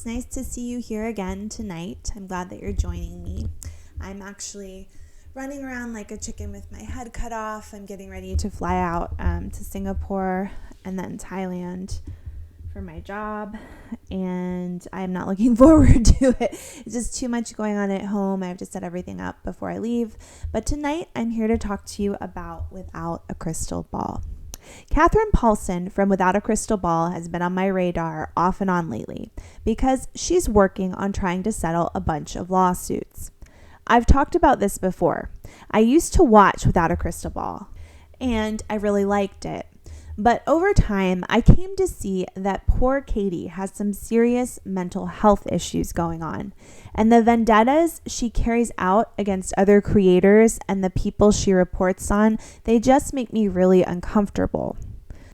nice to see you here again tonight. I'm glad that you're joining me. I'm actually running around like a chicken with my head cut off. I'm getting ready to fly out to Singapore and then Thailand for my job, and I'm not looking forward to it. It's just too much going on at home. I have to set everything up before I leave. But tonight I'm here to talk to you about Without a Crystal Ball. Catherine Paulson from Without a Crystal Ball has been on my radar off and on lately because she's working on trying to settle a bunch of lawsuits. I've talked about this before. I used to watch Without a Crystal Ball, and I really liked it. But over time, I came to see that poor Katie has some serious mental health issues going on, and the vendettas she carries out against other creators and the people she reports on, they just make me really uncomfortable.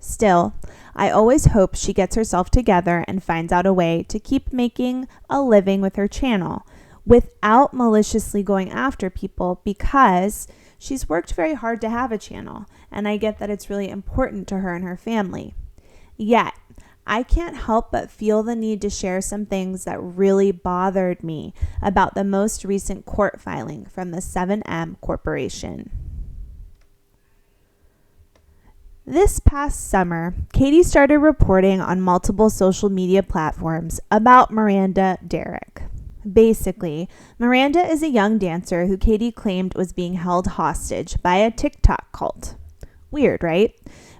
Still, I always hope she gets herself together and finds out a way to keep making a living with her channel without maliciously going after people, because she's worked very hard to have a channel, and I get that it's really important to her and her family. Yet, I can't help but feel the need to share some things that really bothered me about the most recent court filing from the 7M Corporation. This past summer, Katie started reporting on multiple social media platforms about Miranda Derrick. Basically, Miranda is a young dancer who Katie claimed was being held hostage by a TikTok cult. Weird, right?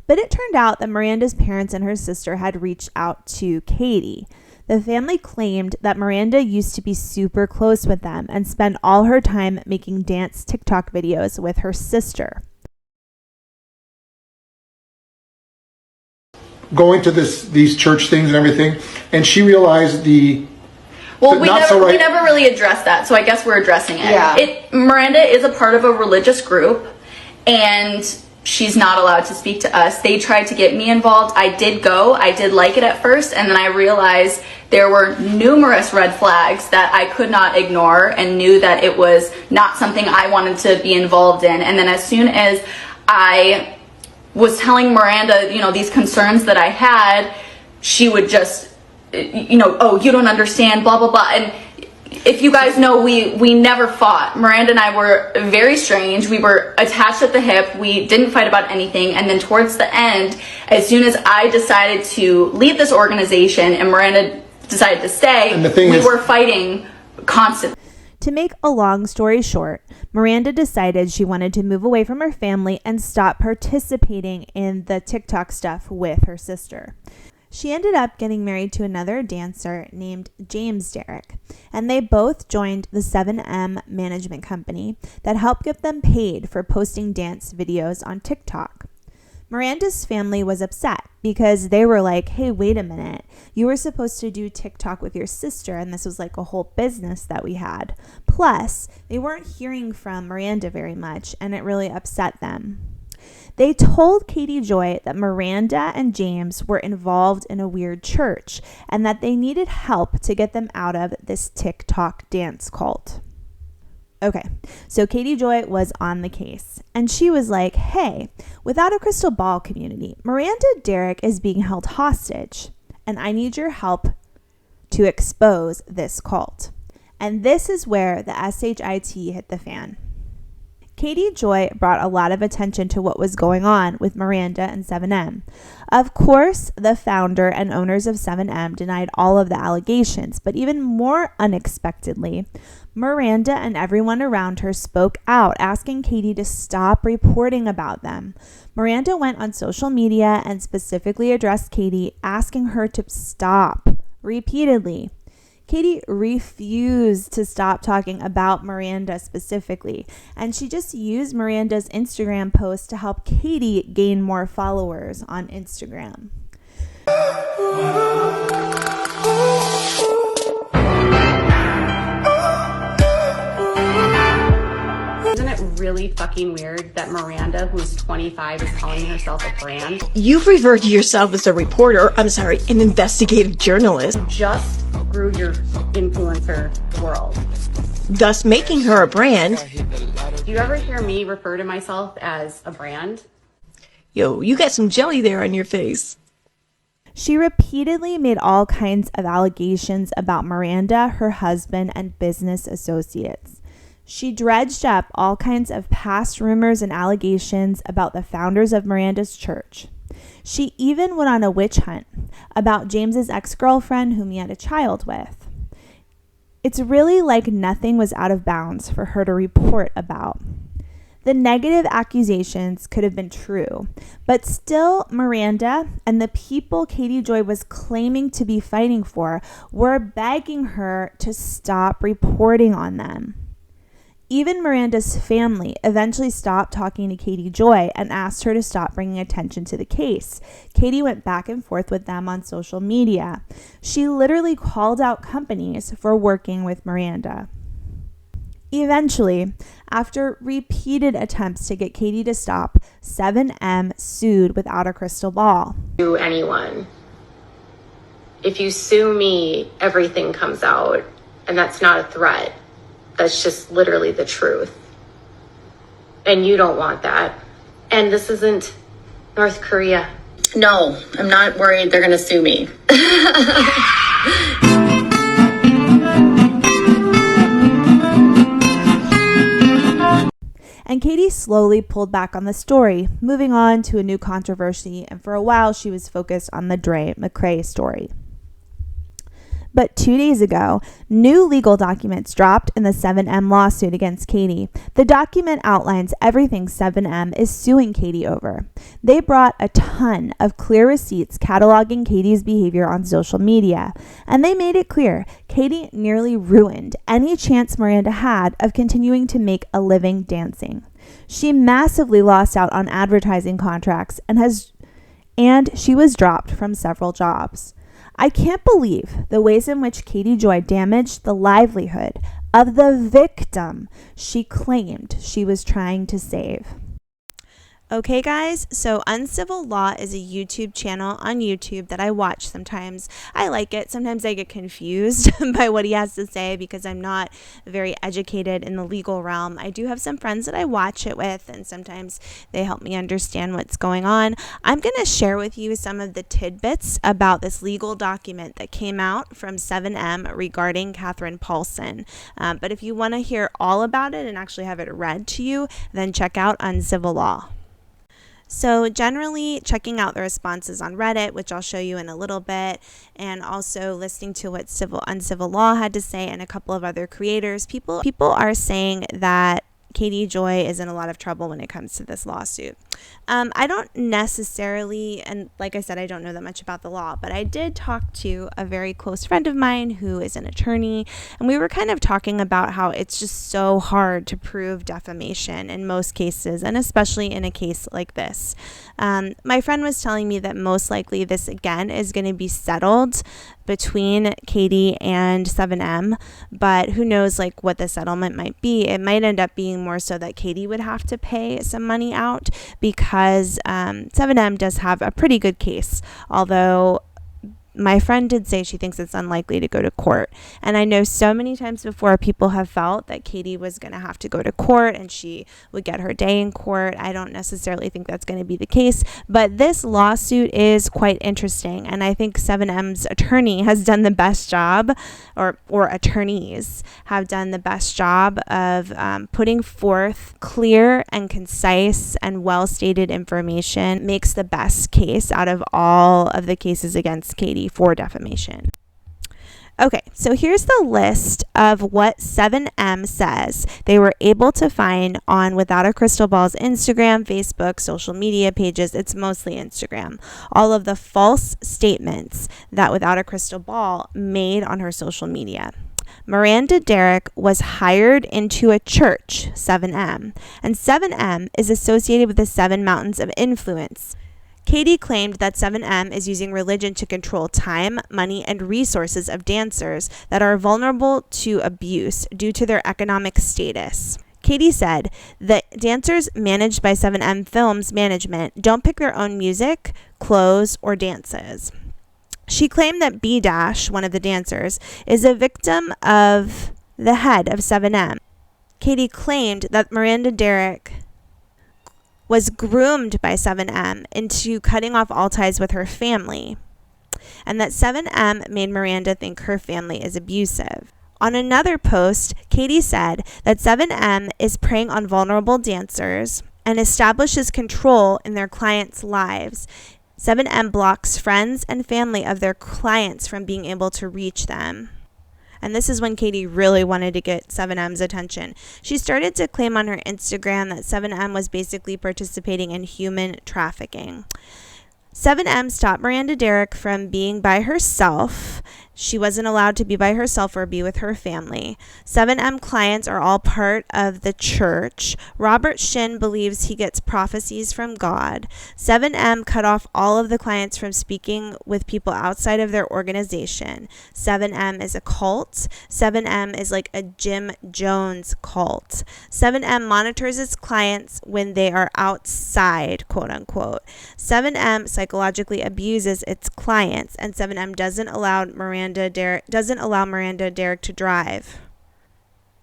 But it turned out that Miranda's parents and her sister had reached out to Katie. The family claimed that Miranda used to be super close with them and spend all her time making dance TikTok videos with her sister. Going to these church things and everything, and she realized Well, we never really addressed that, so I guess we're addressing it. Yeah. Miranda is a part of a religious group, and she's not allowed to speak to us. They tried to get me involved. I did go. I did like it at first, and then I realized there were numerous red flags that I could not ignore and knew that it was not something I wanted to be involved in. And then as soon as I was telling Miranda, these concerns that I had, she would just, oh, you don't understand, blah, blah, blah. And if you guys know, we never fought. Miranda and I were very strange. We were attached at the hip. We didn't fight about anything. And then towards the end, as soon as I decided to leave this organization and Miranda decided to stay, we were fighting constantly. To make a long story short, Miranda decided she wanted to move away from her family and stop participating in the TikTok stuff with her sister. She ended up getting married to another dancer named James Derrick, and they both joined the 7M management company that helped get them paid for posting dance videos on TikTok. Miranda's family was upset because they were like, hey, wait a minute. You were supposed to do TikTok with your sister, and this was like a whole business that we had. Plus, they weren't hearing from Miranda very much, and it really upset them. They told Katie Joy that Miranda and James were involved in a weird church and that they needed help to get them out of this TikTok dance cult. Okay, so Katie Joy was on the case, and she was like, hey, Without a Crystal Ball community, Miranda Derrick is being held hostage, and I need your help to expose this cult. And this is where the SHIT hit the fan. Katie Joy brought a lot of attention to what was going on with Miranda and 7M. Of course, the founder and owners of 7M denied all of the allegations, but even more unexpectedly, Miranda and everyone around her spoke out, asking Katie to stop reporting about them. Miranda went on social media and specifically addressed Katie, asking her to stop repeatedly. Katie refused to stop talking about Miranda specifically, and she just used Miranda's Instagram post to help Katie gain more followers on Instagram. Isn't it really fucking weird that Miranda, who's 25, is calling herself a brand? You've referred to yourself as an investigative journalist. Just grew your influencer world. Thus making her a brand. Do you ever hear me refer to myself as a brand? Yo, you got some jelly there on your face. She repeatedly made all kinds of allegations about Miranda, her husband, and business associates. She dredged up all kinds of past rumors and allegations about the founders of Miranda's church. She even went on a witch hunt about James's ex-girlfriend whom he had a child with. It's really like nothing was out of bounds for her to report about. The negative accusations could have been true, but still Miranda and the people Katie Joy was claiming to be fighting for were begging her to stop reporting on them. Even Miranda's family eventually stopped talking to Katie Joy and asked her to stop bringing attention to the case. Katie went back and forth with them on social media. She literally called out companies for working with Miranda. Eventually, after repeated attempts to get Katie to stop, 7M sued without a crystal ball. To anyone. If you sue me, everything comes out, and that's not a threat. That's just literally the truth. And you don't want that. And this isn't North Korea. No, I'm not worried they're gonna sue me. And Katie slowly pulled back on the story, moving on to a new controversy, and for a while she was focused on the Dre McCrae story. But 2 days ago, new legal documents dropped in the 7M lawsuit against Katie. The document outlines everything 7M is suing Katie over. They brought a ton of clear receipts cataloging Katie's behavior on social media, and they made it clear Katie nearly ruined any chance Miranda had of continuing to make a living dancing. She massively lost out on advertising contracts and she was dropped from several jobs. I can't believe the ways in which Katie Joy damaged the livelihood of the victim she claimed she was trying to save. Okay, guys, so Uncivil Law is a YouTube channel on YouTube that I watch sometimes. I like it. Sometimes I get confused by what he has to say because I'm not very educated in the legal realm. I do have some friends that I watch it with, and sometimes they help me understand what's going on. I'm going to share with you some of the tidbits about this legal document that came out from 7M regarding Catherine Paulson. But if you want to hear all about it and actually have it read to you, then check out Uncivil Law. So generally checking out the responses on Reddit, which I'll show you in a little bit, and also listening to what Uncivil Law had to say and a couple of other creators, people are saying that Katie Joy is in a lot of trouble when it comes to this lawsuit. I don't necessarily, and like I said, I don't know that much about the law, but I did talk to a very close friend of mine who is an attorney, and we were kind of talking about how it's just so hard to prove defamation in most cases, and especially in a case like this. My friend was telling me that most likely this again is going to be settled between Katie and 7M, but who knows like what the settlement might be. It might end up being more so that Katie would have to pay some money out because 7M does have a pretty good case, although my friend did say she thinks it's unlikely to go to court. And I know so many times before people have felt that Katie was going to have to go to court and she would get her day in court. I don't necessarily think that's going to be the case, but this lawsuit is quite interesting. And I think 7M's attorney has done the best job, or attorneys have done the best job of putting forth clear and concise and well-stated information, makes the best case out of all of the cases against Katie for defamation. Okay, so here's the list of what 7M says they were able to find on Without a Crystal Ball's Instagram, Facebook, social media pages. It's mostly Instagram. All of the false statements that Without a Crystal Ball made on her social media. Miranda Derrick was hired into a church, 7M, and 7M is associated with the 7 Mountains of Influence. Katie claimed that 7M is using religion to control time, money, and resources of dancers that are vulnerable to abuse due to their economic status. Katie said that dancers managed by 7M Films Management don't pick their own music, clothes, or dances. She claimed that B Dash, one of the dancers, is a victim of the head of 7M. Katie claimed that Miranda Derrick was groomed by 7M into cutting off all ties with her family. and that 7M made Miranda think her family is abusive. On another post, Katie said that 7M is preying on vulnerable dancers and establishes control in their clients' lives. 7M blocks friends and family of their clients from being able to reach them. And this is when Katie really wanted to get 7M's attention. She started to claim on her Instagram that 7M was basically participating in human trafficking. 7M stopped Miranda Derrick from being by herself. She wasn't allowed to be by herself or be with her family. 7M clients are all part of the church. Robert Shin believes he gets prophecies from God. 7M cut off all of the clients from speaking with people outside of their organization. 7M is a cult. 7M is like a Jim Jones cult. 7M monitors its clients when they are outside, quote unquote. 7M psychologically abuses its clients, and 7M doesn't allow Miranda Derrick to drive.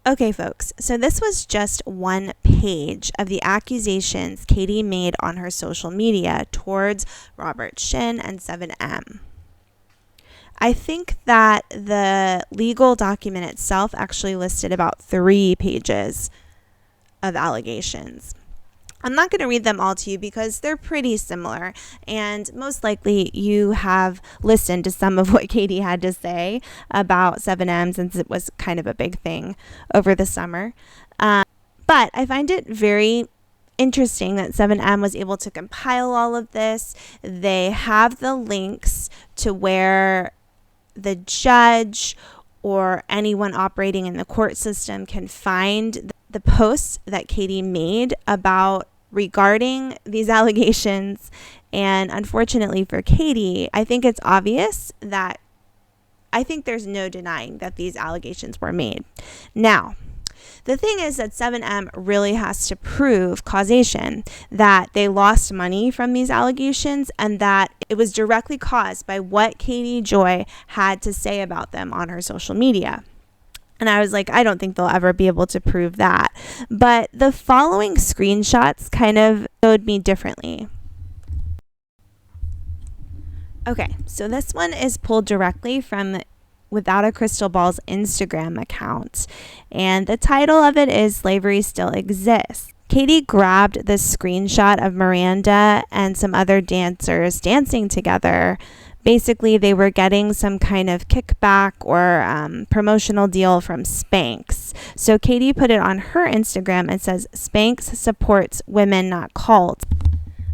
Okay, folks, so this was just one page of the accusations Katie made on her social media towards Robert Shin and 7M. I think that the legal document itself actually listed about 3 pages of allegations. I'm not going to read them all to you because they're pretty similar, and most likely you have listened to some of what Katie had to say about 7M since it was kind of a big thing over the summer. But I find it very interesting that 7M was able to compile all of this. They have the links to where the judge or anyone operating in the court system can find the posts that Katie made regarding these allegations. And unfortunately for Katie, I think it's obvious that I think there's no denying that these allegations were made. Now, the thing is that 7M really has to prove causation, that they lost money from these allegations and that it was directly caused by what Katie Joy had to say about them on her social media. And I was like, I don't think they'll ever be able to prove that. But the following screenshots kind of showed me differently. Okay, so this one is pulled directly from Without a Crystal Ball's Instagram account. And the title of it is Slavery Still Exists. Katie grabbed this screenshot of Miranda and some other dancers dancing together. Basically, they were getting some kind of kickback or promotional deal from Spanx. So Katie put it on her Instagram and says, Spanx supports women, not cults.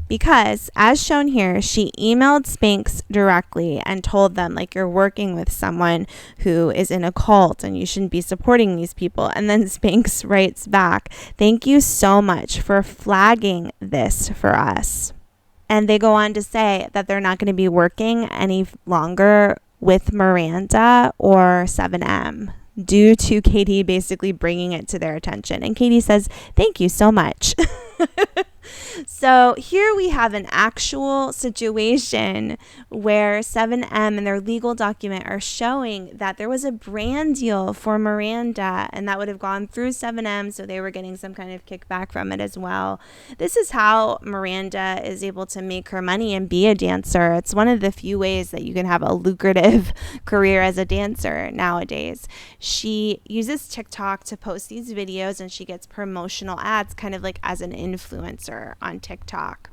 Because, as shown here, she emailed Spanx directly and told them, like, you're working with someone who is in a cult and you shouldn't be supporting these people. And then Spanx writes back, thank you so much for flagging this for us. And they go on to say that they're not going to be working any longer with Miranda or 7M due to Katie basically bringing it to their attention. And Katie says, thank you so much. So here we have an actual situation where 7M and their legal document are showing that there was a brand deal for Miranda and that would have gone through 7M, so they were getting some kind of kickback from it as well. This is how Miranda is able to make her money and be a dancer. It's one of the few ways that you can have a lucrative career as a dancer nowadays. She uses TikTok to post these videos and she gets promotional ads kind of like as an influencer on TikTok.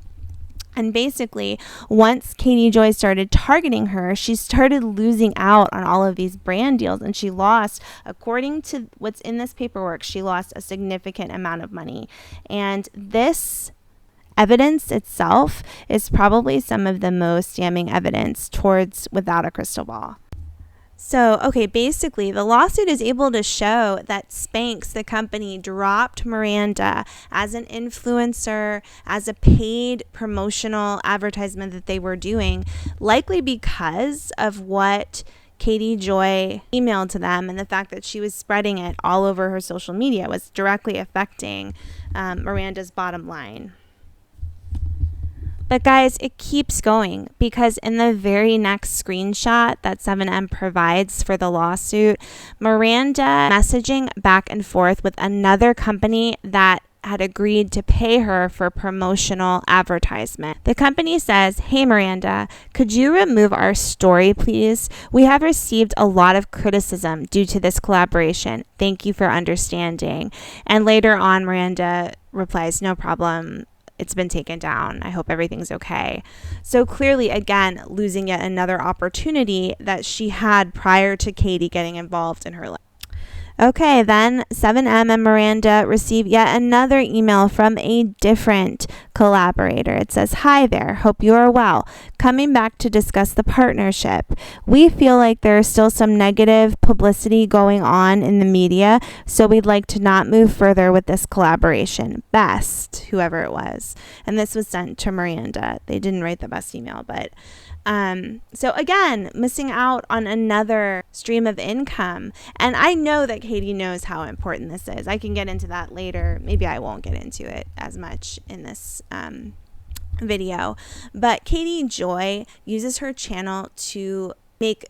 And basically, once Katie Joy started targeting her, she started losing out on all of these brand deals, and she lost, according to what's in this paperwork, she lost a significant amount of money. And this evidence itself is probably some of the most damning evidence towards Without a Crystal Ball. So, okay, basically, the lawsuit is able to show that Spanx, the company, dropped Miranda as an influencer, as a paid promotional advertisement that they were doing, likely because of what Katie Joy emailed to them, and the fact that she was spreading it all over her social media was directly affecting Miranda's bottom line. But guys, it keeps going, because in the very next screenshot that 7M provides for the lawsuit, Miranda messaging back and forth with another company that had agreed to pay her for promotional advertisement. The company says, "Hey Miranda, could you remove our story, please? We have received a lot of criticism due to this collaboration. Thank you for understanding." And later on, Miranda replies, "No problem. It's been taken down. I hope everything's okay." So clearly, again, losing yet another opportunity that she had prior to Katie getting involved in her life. Okay, then 7M and Miranda receive yet another email from a different collaborator. It says, "Hi there, hope you are well. Coming back to discuss the partnership. We feel like there is still some negative publicity going on in the media, so we'd like to not move further with this collaboration. Best," whoever it was. And this was sent to Miranda. They didn't write the best email, but so again, missing out on another stream of income. And I know that Katie knows how important this is. I can get into that later. Maybe I won't get into it as much in this video. But Katie Joy uses her channel to make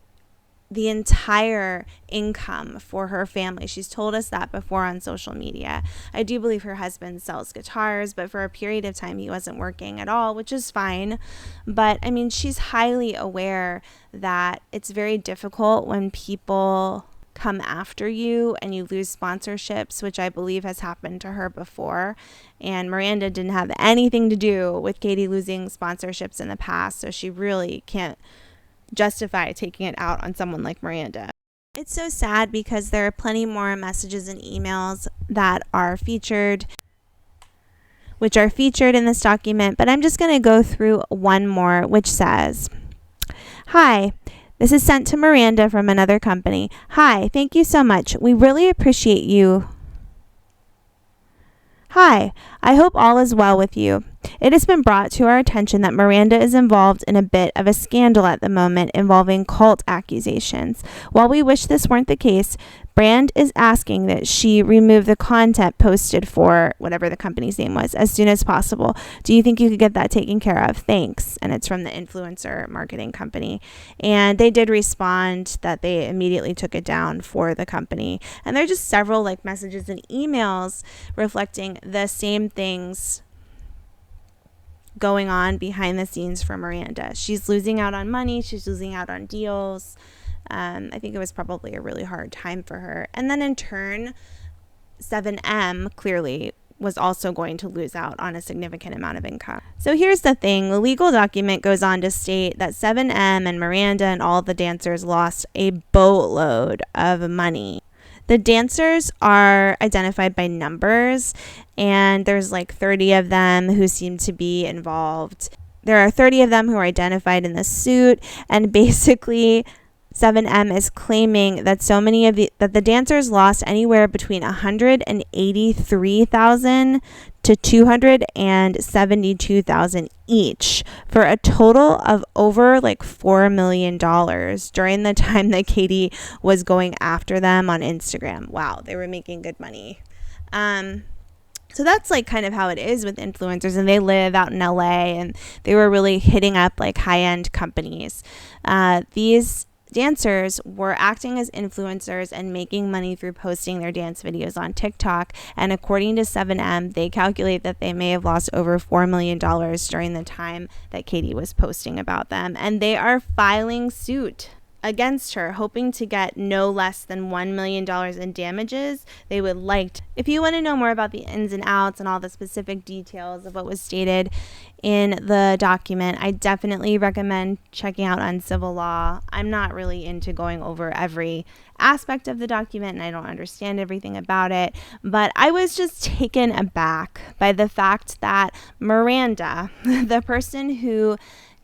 the entire income for her family. She's told us that before on social media. I do believe her husband sells guitars, but for a period of time he wasn't working at all, which is fine. But I mean, she's highly aware that it's very difficult when people come after you and you lose sponsorships, which I believe has happened to her before. And Miranda didn't have anything to do with Katie losing sponsorships in the past, so she really can't justify taking it out on someone like Miranda. It's so sad because there are plenty more messages and emails that are featured, which are featured in this document, but I'm just going to go through one more, which says, "Hi, this is sent to Miranda from another company. Hi, thank you so much. We really appreciate you. Hi, I hope all is well with you. It has been brought to our attention that Miranda is involved in a bit of a scandal at the moment involving cult accusations. While we wish this weren't the case, Brand is asking that she remove the content posted for whatever the company's name was as soon as possible. Do you think you could get that taken care of? Thanks." And it's from the influencer marketing company. And they did respond that they immediately took it down for the company. And there are just several like messages and emails reflecting the same things going on behind the scenes for Miranda. She's losing out on money. She's losing out on deals. I think it was probably a really hard time for her. And then in turn, 7M clearly was also going to lose out on a significant amount of income. So here's the thing. The legal document goes on to state that 7M and Miranda and all the dancers lost a boatload of money. The dancers are identified by numbers, and there's like 30 of them who seem to be involved. There are 30 of them who are identified in the suit, and basically 7M is claiming that that the dancers lost anywhere between $183,000 to $272,000 each, for a total of over like $4 million during the time that Katie was going after them on Instagram. Wow, they were making good money. So that's like kind of how it is with influencers, and they live out in LA, and they were really hitting up like high-end companies. These dancers were acting as influencers and making money through posting their dance videos on TikTok. And according to 7M, they calculate that they may have lost over $4 million during the time that Katie was posting about them. And they are filing suit against her, hoping to get no less than $1 million in damages. They would like to. If you want to know more about the ins and outs and all the specific details of what was stated in the document, I definitely recommend checking out Uncivil Law. I'm not really into going over every aspect of the document, and I don't understand everything about it, but I was just taken aback by the fact that Miranda, the person who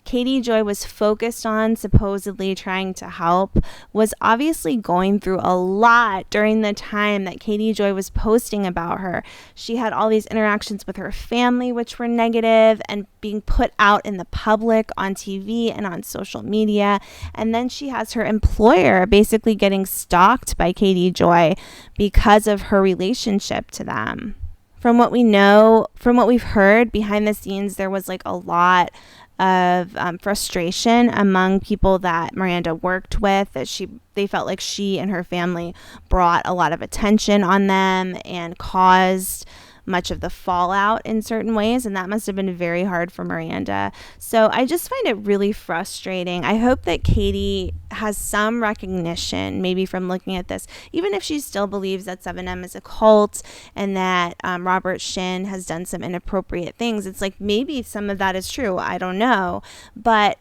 Katie Joy was focused on supposedly trying to help, was obviously going through a lot during the time that Katie Joy was posting about her. She had all these interactions with her family, which were negative, and being put out in the public on TV and on social media. And then she has her employer basically getting stalked by Katie Joy because of her relationship to them. From what we know, from what we've heard behind the scenes, there was like a lot of frustration among people that Miranda worked with, that they felt like she and her family brought a lot of attention on them and caused much of the fallout in certain ways, and that must have been very hard for Miranda. So I just find it really frustrating. I hope that Katie has some recognition, maybe from looking at this, even if she still believes that 7M is a cult and that Robert Shin has done some inappropriate things. It's like maybe some of that is true. I don't know. But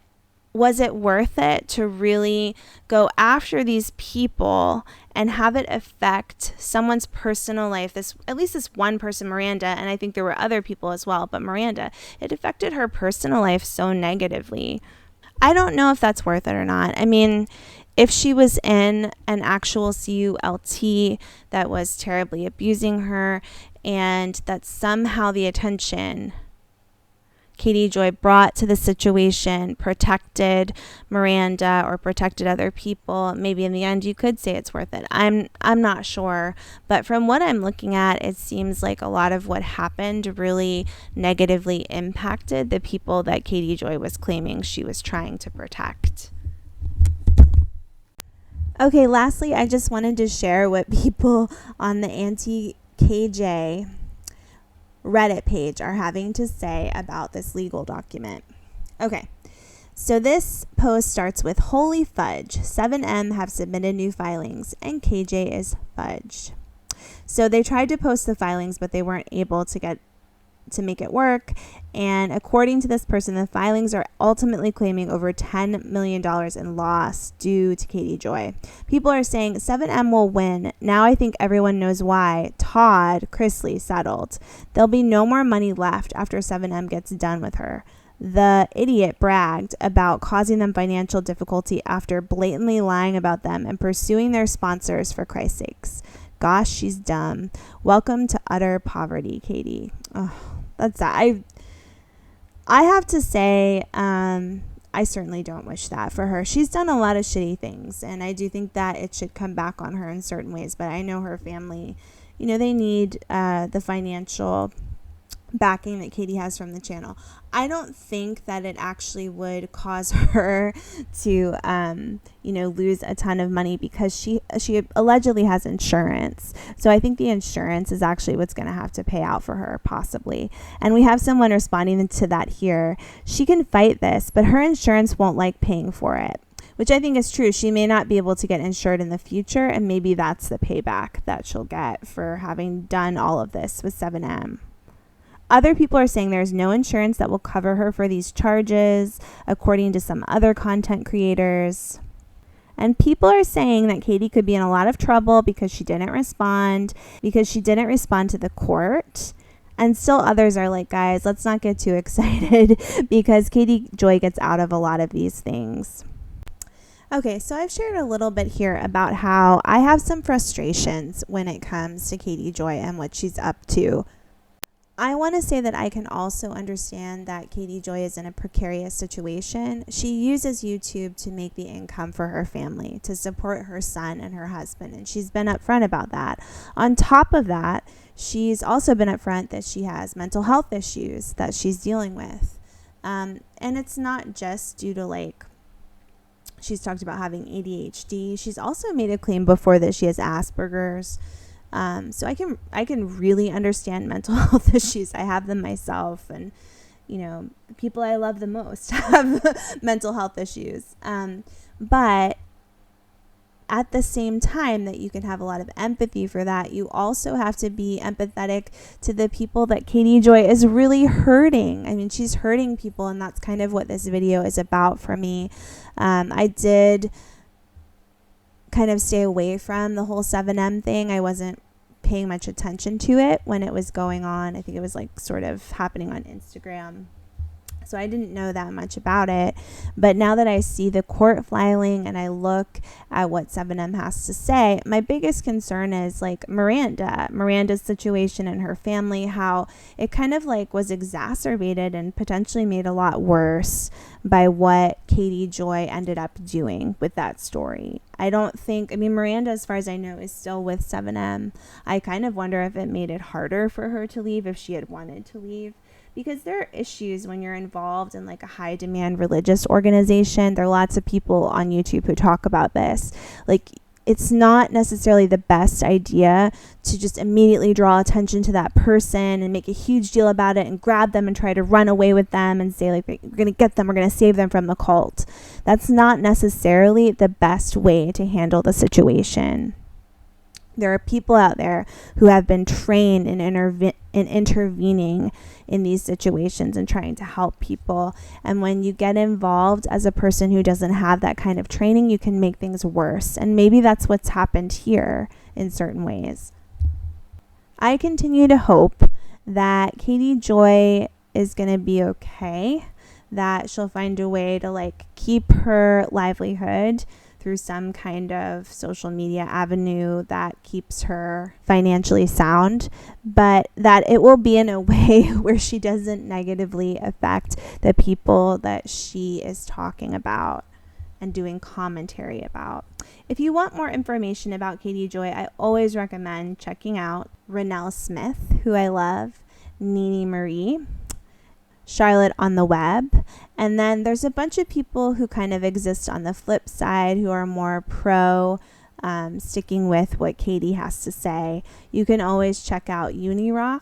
was it worth it to really go after these people and have it affect someone's personal life? At least this one person, Miranda, and I think there were other people as well, but Miranda, it affected her personal life so negatively. I don't know if that's worth it or not. I mean, if she was in an actual CULT that was terribly abusing her, and that somehow the attention Katie Joy brought to the situation protected Miranda or protected other people, maybe in the end you could say it's worth it. I'm not sure, but from what I'm looking at, it seems like a lot of what happened really negatively impacted the people that Katie Joy was claiming she was trying to protect. Okay, lastly, I just wanted to share what people on the anti-KJ Reddit page are having to say about this legal document. Okay, so this post starts with, "Holy fudge, 7M have submitted new filings and KJ is fudged." So they tried to post the filings, but they weren't able to make it work. And according to this person, the filings are ultimately claiming over $10 million in loss due to Katie Joy. People are saying 7M will win. Now I think everyone knows why. Todd Chrisley settled. There'll be no more money left after 7M gets done with her. The idiot bragged about causing them financial difficulty after blatantly lying about them and pursuing their sponsors, for Christ's sakes. Gosh, she's dumb. Welcome to utter poverty, Katie. Oh, that's sad. I have to say, I certainly don't wish that for her. She's done a lot of shitty things, and I do think that it should come back on her in certain ways. But I know her family, they need the financial backing that Katie has from the channel. I don't think that it actually would cause her to, lose a ton of money, because she allegedly has insurance. So I think the insurance is actually what's going to have to pay out for her, possibly. And we have someone responding to that here. She can fight this, but her insurance won't like paying for it, which I think is true. She may not be able to get insured in the future, and maybe that's the payback that she'll get for having done all of this with 7M. Other people are saying there's no insurance that will cover her for these charges, according to some other content creators. And people are saying that Katie could be in a lot of trouble because she didn't respond to the court. And still others are like, guys, let's not get too excited because Katie Joy gets out of a lot of these things. Okay, so I've shared a little bit here about how I have some frustrations when it comes to Katie Joy and what she's up to. I want to say that I can also understand that Katie Joy is in a precarious situation. She uses YouTube to make the income for her family, to support her son and her husband, and she's been upfront about that. On top of that, she's also been upfront that she has mental health issues that she's dealing with. And it's not just due to she's talked about having ADHD. She's also made a claim before that she has Asperger's. So I can really understand mental health issues. I have them myself, and people I love the most have mental health issues. But at the same time that you can have a lot of empathy for that, you also have to be empathetic to the people that Katie Joy is really hurting. I mean, she's hurting people, and that's kind of what this video is about for me. I did kind of stay away from the whole 7M thing. I wasn't paying much attention to it when it was going on. I think it was sort of happening on Instagram. So I didn't know that much about it. But now that I see the court filing and I look at what 7M has to say, my biggest concern is Miranda's situation and her family, how it kind of was exacerbated and potentially made a lot worse by what Katie Joy ended up doing with that story. Miranda, as far as I know, is still with 7M. I kind of wonder if it made it harder for her to leave if she had wanted to leave. Because there are issues when you're involved in a high demand religious organization. There are lots of people on YouTube who talk about this. it's not necessarily the best idea to just immediately draw attention to that person and make a huge deal about it and grab them and try to run away with them and say, like, we're going to get them, we're going to save them from the cult. That's not necessarily the best way to handle the situation. There are people out there who have been trained in intervening in these situations and trying to help people. And when you get involved as a person who doesn't have that kind of training, you can make things worse. And maybe that's what's happened here in certain ways. I continue to hope that Katie Joy is going to be okay, that she'll find a way to like keep her livelihood through some kind of social media avenue that keeps her financially sound, but that it will be in a way where she doesn't negatively affect the people that she is talking about and doing commentary about. If you want more information about Katie Joy, I always recommend checking out Renelle Smith, who I love, Nene Marie, Charlotte on the Web, and then there's a bunch of people who kind of exist on the flip side who are more pro sticking with what Katie has to say. You can always check out Unirock,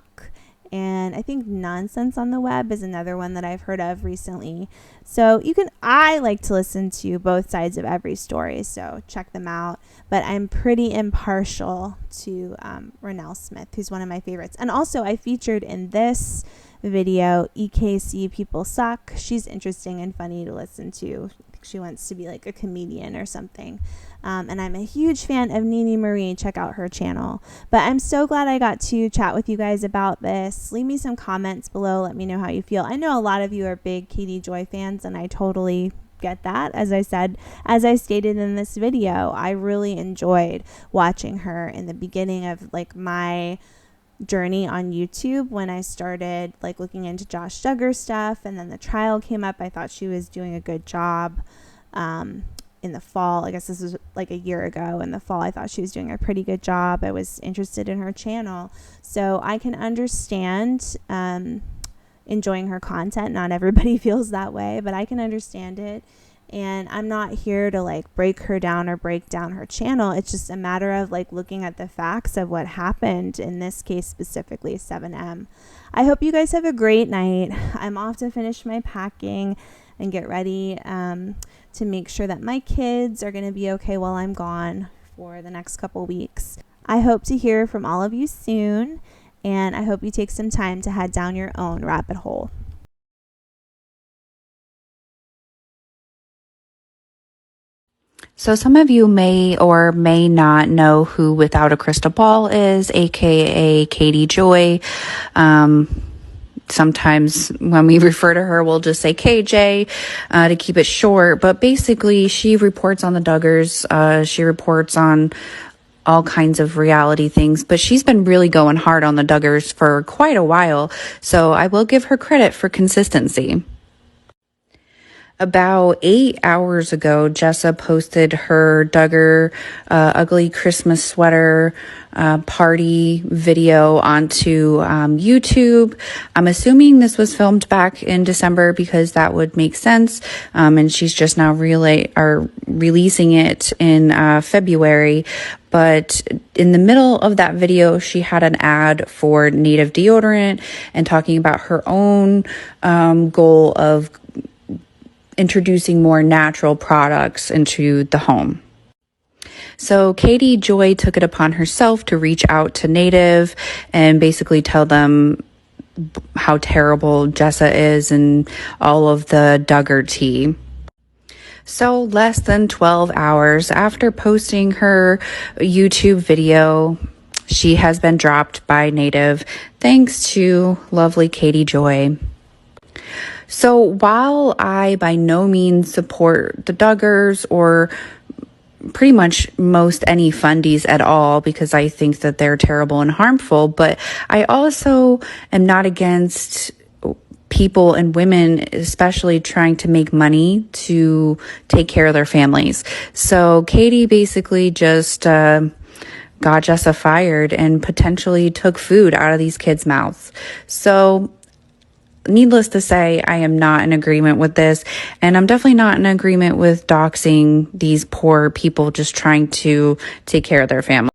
and I think Nonsense on the Web is another one that I've heard of recently. So I like to listen to both sides of every story, so check them out. But I'm pretty impartial to Renelle Smith, who's one of my favorites. And also I featured in this video EKC People Suck. She's interesting and funny to listen to. I think she wants to be like a comedian or something. And I'm a huge fan of Nene Marie. Check out her channel. But I'm so glad I got to chat with you guys about this. Leave me some comments below. Let me know how you feel. I know a lot of you are big Katie Joy fans, and I totally get that. As I stated in this video, I really enjoyed watching her in the beginning of like my journey on YouTube when I started like looking into Josh Duggar stuff, and then the trial came up. I thought she was doing a good job in the fall. I guess this was like a year ago in the fall. I thought she was doing a pretty good job. I was interested in her channel, so I can understand enjoying her content. Not everybody feels that way, but I can understand it. And I'm not here to like break her down or break down her channel. It's just a matter of like looking at the facts of what happened in this case, specifically 7M. I hope you guys have a great night. I'm off to finish my packing and get ready to make sure that my kids are going to be okay while I'm gone for the next couple weeks. I hope to hear from all of you soon, and I hope you take some time to head down your own rabbit hole. So some of you may or may not know who Without a Crystal Ball is, aka Katie Joy. Sometimes when we refer to her, we'll just say KJ to keep it short. But basically, she reports on the Duggars. She reports on all kinds of reality things. But she's been really going hard on the Duggars for quite a while. So I will give her credit for consistency. About 8 hours ago, Jessa posted her Duggar ugly Christmas sweater party video onto YouTube. I'm assuming this was filmed back in December because that would make sense. And she's just now releasing it in February. But in the middle of that video, she had an ad for Native deodorant and talking about her own goal of introducing more natural products into the home. So Katie Joy took it upon herself to reach out to Native and basically tell them how terrible Jessa is and all of the Duggar tea. So less than 12 hours after posting her YouTube video, she has been dropped by Native thanks to lovely Katie Joy. So while I by no means support the Duggars or pretty much most any fundies at all, because I think that they're terrible and harmful, but I also am not against people and women, especially trying to make money to take care of their families. So Katie basically just got Jessa fired and potentially took food out of these kids' mouths. So needless to say, I am not in agreement with this. And I'm definitely not in agreement with doxing these poor people just trying to take care of their family.